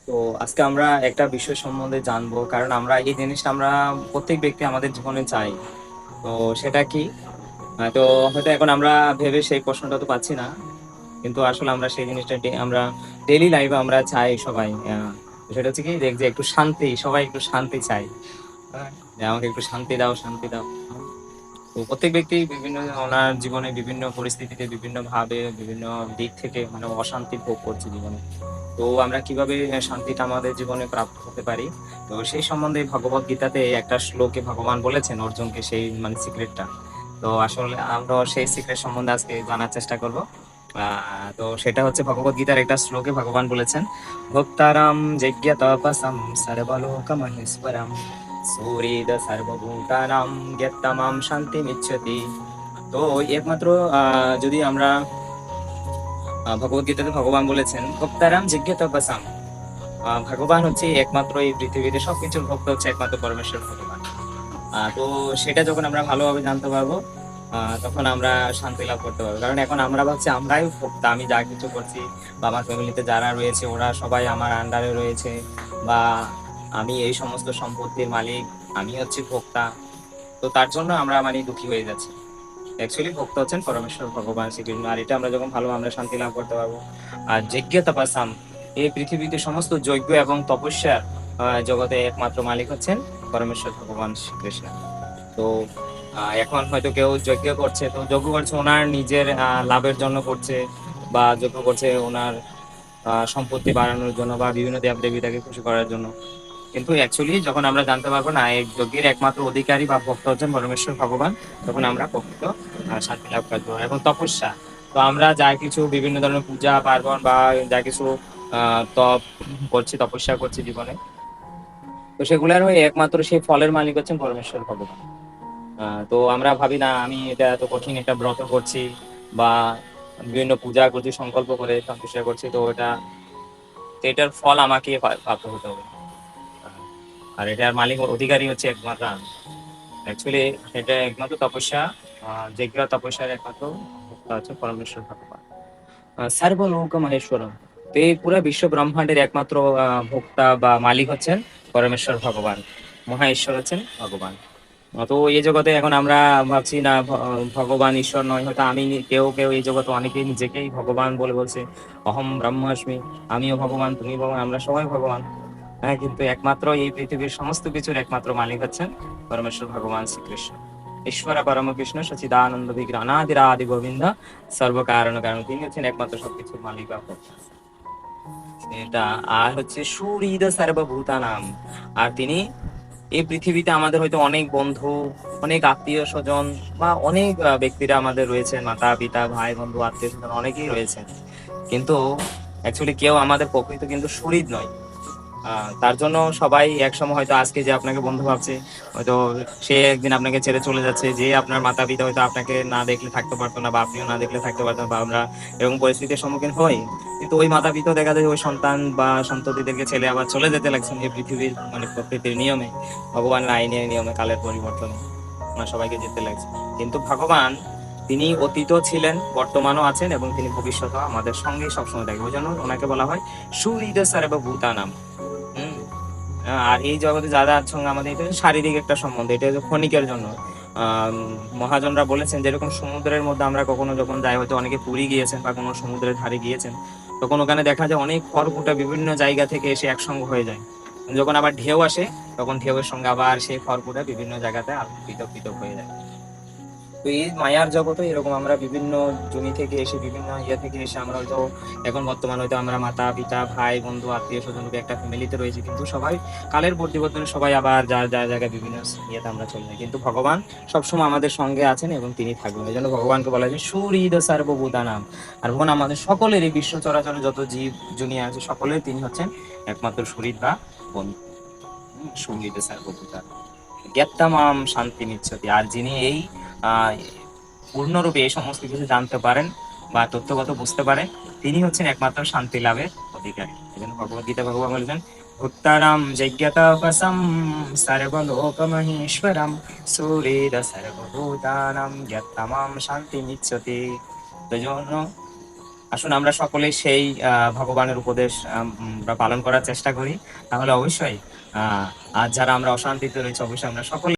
তো আজকে আমরা একটা বিষয় সম্বন্ধে জানবো, কারণ আমরা এই জিনিসটা আমরা প্রত্যেক ব্যক্তি আমাদের জীবনে চাই। তো সেটা কি? তো হয়তো এখন আমরা ভেবে সেই প্রশ্নটা তো পাচ্ছি না, কিন্তু আসলে আমরা সেই জিনিসটা আমরা ডেইলি লাইফে আমরা চাই সবাই। সেটা হচ্ছে কি, দেখ যে একটু শান্তি, সবাই একটু শান্তি চাই। হ্যাঁ, যে আমাকে একটু শান্তি দাও, শান্তি দাও। তো প্রত্যেক ব্যক্তি বিভিন্ন ওনার জীবনে বিভিন্ন পরিস্থিতিতে বিভিন্ন ভাবে বিভিন্ন দিক থেকে মানে অশান্তি ভোগ করছে জীবনে। তো আমরা কিভাবে শান্তিটা আমাদের জীবনে প্রাপ্ত হতে পারি, তো সেই সম্বন্ধে ভগবত গীতাতে একটা শ্লোকে ভগবান বলেছেন অর্জুনকে সেই মানে সিক্রেটটা। তো আসলে আমরা সেই সিক্রেট সম্বন্ধে আজকে জানার চেষ্টা করব। তো সেটা হচ্ছে ভগবত গীতার একটা শ্লোকে ভগবান বলেছেন, ভক্তারাম যজ্ঞ তপসম সর্বলোক মহেশ্বরম সুহৃদ সর্বভূতানাম জ্ঞাতমাম শান্তি মিচ্ছতি। তো একমাত্র যদি আমরা ভগবত গীতাতে ভগবান বলেছেন ভক্তারাম যজ্ঞ তপসাম, ভগবান হচ্ছে একমাত্র এই পৃথিবীতে সবকিছুর ভক্ত হচ্ছে একমাত্র পরমেশ্বর ভগবান। তো সেটা যখন আমরা ভালোভাবে জানতে পারবো, তখন আমরা শান্তি লাভ করতে পারবো। কারণ এখন আমরা ভাবছি আমরাই ভোক্তা, আমি যা কিছু করছি বা আমার ফ্যামিলিতে যারা রয়েছে ওরা সবাই আমার আন্ডারে রয়েছে, বা আমি এই সমস্ত সম্পত্তির মালিক, আমি হচ্ছে ভোক্তা। তো তার জন্য আমরা মানে দুঃখী হয়ে যাচ্ছি। অ্যাকচুয়ালি ভক্ত হচ্ছেন পরমেশ্বর ভগবান শ্রীকৃষ্ণ, আর এটা আমরা যখন ভালো আমরা শান্তি লাভ করতে পারবো। আর যজ্ঞ তপস্যাম, এই পৃথিবীতে সমস্ত যজ্ঞ এবং তপস্যার জগতে একমাত্র মালিক হচ্ছেন পরমেশ্বর ভগবান শ্রীকৃষ্ণ। তো এখন হয়তো কেউ যজ্ঞ করছে, তো যজ্ঞ করছে ওনার নিজের লাভের জন্য করছে, বা যজ্ঞ করছে ওনার সম্পত্তি বাড়ানোর জন্য বা বিভিন্ন দেব দেবীতাকে খুশি করার জন্য। কিন্তু অ্যাকচুয়ালি যখন আমরা জানতে পারবো না এই যজ্ঞের একমাত্র অধিকারী বা ভক্ত হচ্ছেন পরমেশ্বর ভগবান, তখন আমরা প্রকৃত শান্তি লাভ করবো। এবং তপস্যা, তো আমরা যা কিছু বিভিন্ন ধরনের পূজা পার্বণ বা যা কিছু তপ করছি, তপস্যা করছি জীবনে, তো সেগুলোর হয়ে একমাত্র সেই ফলের মালিক হচ্ছেন পরমেশ্বর ভগবান। তো আমরা ভাবি না আমি এটা এত কঠিন একটা ব্রত করছি বা বিভিন্ন পূজা করছি সংকল্প করে তপস্যা করছি, তো এটার ফল আমাকে প্রাপ্ত হতে হবে। আহ, আর এটার মালিক অধিকারী হচ্ছে একমাত্র আমি। অ্যাকচুয়ালি এটা একমাত্র তপস্যা, যেগুলো তপস্যার একমাত্র ভোক্তা হচ্ছে পরমেশ্বর ভগবান, সার্বলোক মহেশ্বরম। তো এই পুরো বিশ্ব ব্রহ্মাণ্ডের একমাত্র ভোক্তা বা মালিক হচ্ছেন পরমেশ্বর ভগবান, মহা ঈশ্বর হচ্ছেন ভগবান। তো এই জগতে এখন আমরা ভাবছি না ভগবান ঈশ্বর নয়, হয়তো আমি কেউ কেউ এই জগতে অনেকেই নিজেকেই ভগবান বলে বলছে, অহম ব্রহ্মাস্মি, আমিও ভগবান, তুমি ভগবান, আমরা সবাই ভগবান। হ্যাঁ, কিন্তু একমাত্র এই পৃথিবীর সমস্ত কিছুর একমাত্র মালিক হচ্ছেন পরমেশ্বর ভগবান শ্রীকৃষ্ণ। ঈশ্বর পরমকৃষ্ণ সচিদানন্দ বিগ্রহ অনাদিরাদি গোবিন্দ সর্বকারণ কারণ, তিনি হচ্ছেন একমাত্র সবকিছুর মালিক বা ভোক্তা। এটা আর হচ্ছে সুহৃদ সর্বভূতানাম, আর তিনি এই পৃথিবীতে আমাদের হয়তো অনেক বন্ধু, অনেক আত্মীয় স্বজন বা অনেক ব্যক্তিরা আমাদের রয়েছেন, মাতা পিতা ভাই বন্ধু আত্মীয় স্বজন অনেকেই রয়েছেন, কিন্তু অ্যাকচুয়ালি কেউ আমাদের প্রকৃত কিন্তু সুহৃদ নয়। তার জন্য সবাই একসময় হয়তো আজকে যে আপনাকে বন্ধু ভাবছে, হয়তো সে একদিন আপনাকে ছেড়ে চলে যাচ্ছে, যে আপনার মাতা পিতা হয়তো আপনাকে না দেখলে থাকতে পারতো না, বা আপনিও না দেখলে থাকতে পারতেন, বা আমরা এরকম পরিস্থিতির সম্মুখীন হই। কিন্তু ওই মাতা পিতা দেখা যায় ওই সন্তান বা সন্ততিদেরকে ছেড়ে আবার চলে যেতে লাগছেন এই পৃথিবীর মানে প্রকৃতির নিয়মে, ভগবানের আইনের নিয়মে, কালের পরিবর্তনে সবাইকে যেতে লাগছে। কিন্তু ভগবান তিনি অতীত ছিলেন, বর্তমানও আছেন, এবং তিনি ভবিষ্যৎ আমাদের সঙ্গে সবসময় থাকবে। ওই জন্য ওনাকে বলা হয় সুহৃদ সর্বভূতানাম। হুম। আর এই জগতে যাদের সঙ্গে আমাদের এটা শারীরিক একটা সম্বন্ধ, এটা হচ্ছে ক্ষণিকের জন্য। মহাজনরা বলেছেন যেরকম সমুদ্রের মধ্যে আমরা কখনো যখন যাই, হয়তো অনেকে পুরী গিয়েছেন বা কোনো সমুদ্রের ধারে গিয়েছেন, তখন ওখানে দেখা যায় অনেক খড়কুটা বিভিন্ন জায়গা থেকে এসে একসঙ্গে হয়ে যায়। যখন আবার ঢেউ আসে, তখন ঢেউয়ের সঙ্গে আবার সেই খড়কুটা বিভিন্ন জায়গাতে পৃথক পৃথক হয়ে যায়। তো এই মায়ার জগতে এরকম আমরা বিভিন্ন জমি থেকে এসে, বিভিন্ন ইয়ে থেকে এসে আমরা হয়তো এখন বর্তমান হয়তো আমরা মাতা পিতা ভাই বন্ধু আত্মীয় স্বজন একটা ফ্যামিলিতে রয়েছে, কিন্তু সবাই কালের পরিবর্তনে সবাই আবার যার যার জায়গায় বিভিন্ন ইয়েতে আমরা চলে যাই। কিন্তু ভগবান সবসময় আমাদের সঙ্গে আছেন এবং তিনি থাকবেন। এই জন্য ভগবানকে বলা যায় সুহৃদ সার্বভূতানাম। আর ভগবান আমাদের সকলের এই বিশ্ব চরাচরে যত জীব দুনিয়া আছে সকলের তিনি হচ্ছেন একমাত্র সুহৃদ বা বন্ধু। সুহৃদ সার্বভূতানাম জ্ঞাত্তামাম শান্তি নিচ্ছতি, আর যিনি এই আহ পূর্ণরূপে এই সমস্ত কিছু জানতে পারেন বা তথ্যগত বুঝতে পারেন, তিনি হচ্ছেন একমাত্র শান্তি লাভের অধিকারী। এই জন্য ভগবদ গীতা ভগবান বলেছেন, উত্তরম যজ্ঞতপসম সর্বলোকমহেশ্বরম সুরেদ সর্বভূতানাম জ্ঞাত্তামাম শান্তি নিচ্ছতি। তো জন্য আসুন আমরা সকলে সেই ভগবানের উপদেশ আমরা পালন করার চেষ্টা করি, তাহলে অবশ্যই আজ যারা আমরা অশান্তিতে রয়েছে অবশ্যই আমরা সকলে